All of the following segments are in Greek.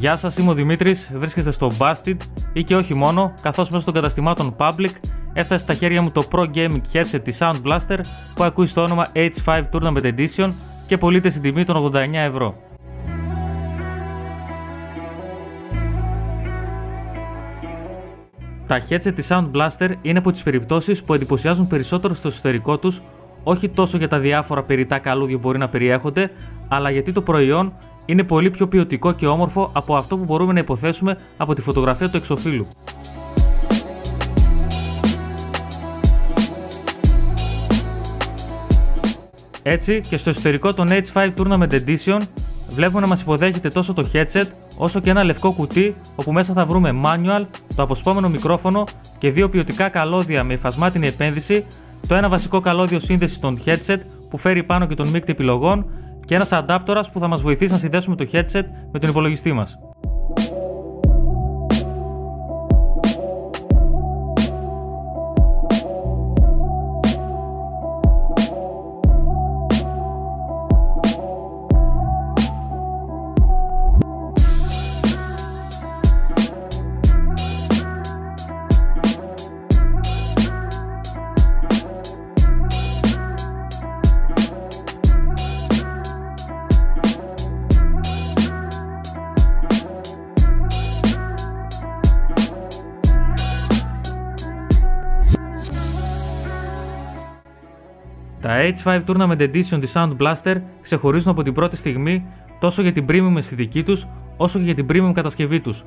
Γεια σας, είμαι ο Δημήτρης, βρίσκεστε στο Busted ή και όχι μόνο, καθώς μέσω των καταστημάτων Public έφτασε στα χέρια μου το Pro Gaming Headset της Sound Blaster που ακούει στο όνομα H5 Tournament Edition και πωλείται στην τιμή των 89 ευρώ. Τα headset της Sound Blaster είναι από τις περιπτώσεις που εντυπωσιάζουν περισσότερο στο εσωτερικό τους, όχι τόσο για τα διάφορα περιττά καλούδια που μπορεί να περιέχονται, αλλά γιατί το προϊόν είναι πολύ πιο ποιοτικό και όμορφο από αυτό που μπορούμε να υποθέσουμε από τη φωτογραφία του εξωφύλου. Έτσι και στο εσωτερικό των H5 Tournament Edition βλέπουμε να μας υποδέχεται τόσο το headset όσο και ένα λευκό κουτί όπου μέσα θα βρούμε manual, το αποσπόμενο μικρόφωνο και δύο ποιοτικά καλώδια με υφασμάτινη επένδυση, το ένα βασικό καλώδιο σύνδεσης των headset που φέρει πάνω και τον μίκτη επιλογών και ένας αντάπτορας που θα μας βοηθήσει να συνδέσουμε το headset με τον υπολογιστή μας. Τα H5 Tournament Edition της Sound Blaster ξεχωρίζουν από την πρώτη στιγμή τόσο για την premium αισθητική τους όσο και για την premium κατασκευή τους.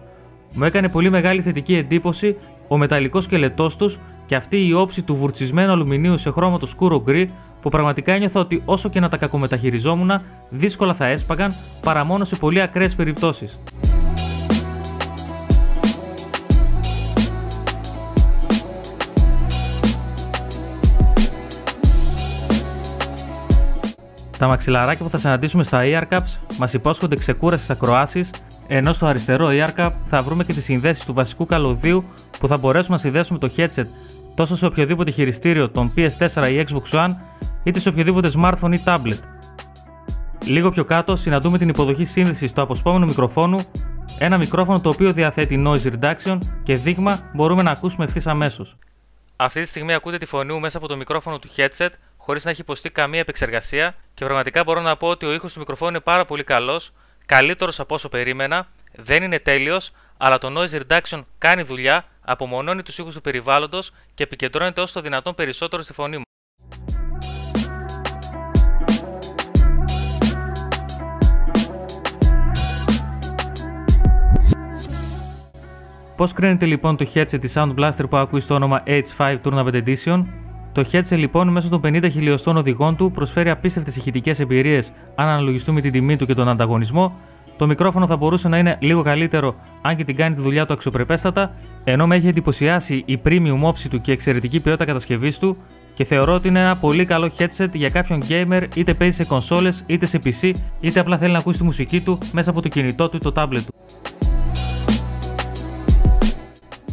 Μου έκανε πολύ μεγάλη θετική εντύπωση ο μεταλλικός σκελετός τους και αυτή η όψη του βουρτσισμένου αλουμινίου σε χρώμα το σκούρο γκρι που πραγματικά ένιωθα ότι όσο και να τα κακομεταχειριζόμουν δύσκολα θα έσπαγαν παρά μόνο σε πολύ ακραίες περιπτώσεις. Τα μαξιλαράκια που θα συναντήσουμε στα earcaps μας υπόσχονται ξεκούραστες ακροάσεις, ενώ στο αριστερό earcap θα βρούμε και τις συνδέσεις του βασικού καλωδίου που θα μπορέσουμε να συνδέσουμε το headset τόσο σε οποιοδήποτε χειριστήριο των PS4 ή Xbox One είτε σε οποιοδήποτε smartphone ή tablet. Λίγο πιο κάτω συναντούμε την υποδοχή σύνδεσης του αποσπόμενου μικροφόνου, ένα μικρόφωνο το οποίο διαθέτει noise reduction και δείγμα μπορούμε να ακούσουμε ευθύς αμέσως. Αυτή τη στιγμή ακούτε τη φωνή μου μέσα από το μικρόφωνο του headset χωρίς να έχει υποστεί καμία επεξεργασία και πραγματικά μπορώ να πω ότι ο ήχος του μικροφόνου είναι πάρα πολύ καλός, καλύτερος από όσο περίμενα, δεν είναι τέλειος, αλλά το noise reduction κάνει δουλειά, απομονώνει τους ήχους του περιβάλλοντος και επικεντρώνεται όσο το δυνατόν περισσότερο στη φωνή μου. Πώς κρίνεται λοιπόν το headset της Sound Blaster που ακούει στο όνομα H5 Tournament Edition? Το headset λοιπόν μέσω των 50 χιλιοστών οδηγών του προσφέρει απίστευτες ηχητικές εμπειρίες αν αναλογιστούμε την τιμή του και τον ανταγωνισμό. Το μικρόφωνο θα μπορούσε να είναι λίγο καλύτερο αν και την κάνει τη δουλειά του αξιοπρεπέστατα, ενώ με έχει εντυπωσιάσει η premium όψη του και εξαιρετική ποιότητα κατασκευής του και θεωρώ ότι είναι ένα πολύ καλό headset για κάποιον gamer είτε παίζει σε κονσόλες είτε σε PC είτε απλά θέλει να ακούσει τη μουσική του μέσα από το κινητό του ή το tablet του.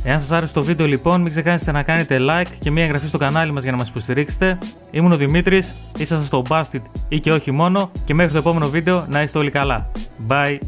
Εάν σας άρεσε το βίντεο λοιπόν μην ξεχάσετε να κάνετε like και μια εγγραφή στο κανάλι μας για να μας υποστηρίξετε. Ήμουν ο Δημήτρης, ήσασταν στο Busted ή και όχι μόνο και μέχρι το επόμενο βίντεο να είστε όλοι καλά. Bye!